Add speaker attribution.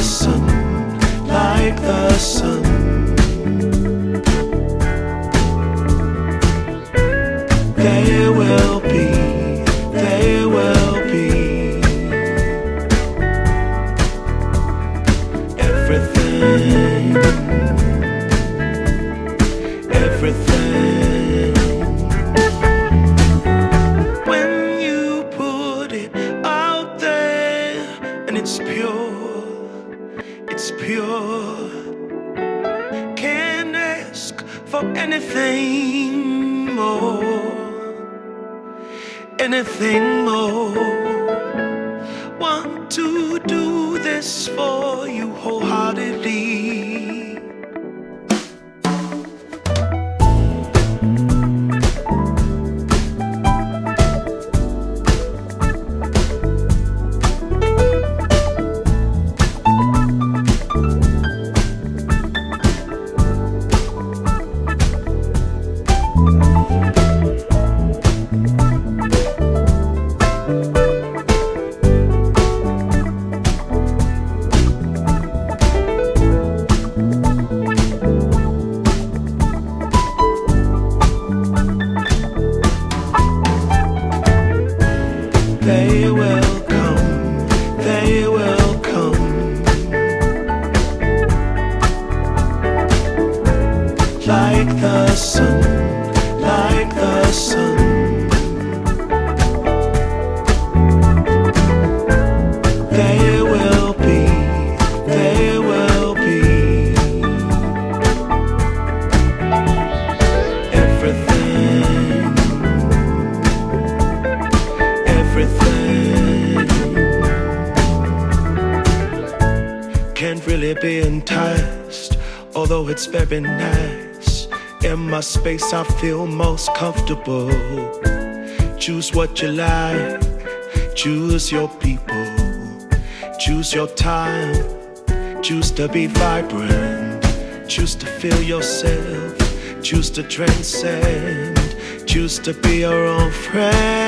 Speaker 1: sun, like the sun. There will be, there will be everything, everything. When you put it out there and it's pure, it's pure. Can't ask for anything more, anything more. Want to do this for you wholeheartedly. They will come, they will come, like the sun, like the sun. They will be, they will be everything, everything. Can't really be enticed, although it's very nice. In my space I feel most comfortable. Choose what you like, choose your people, choose your time, choose to be vibrant, choose to feel yourself, choose to transcend, choose to be your own friend.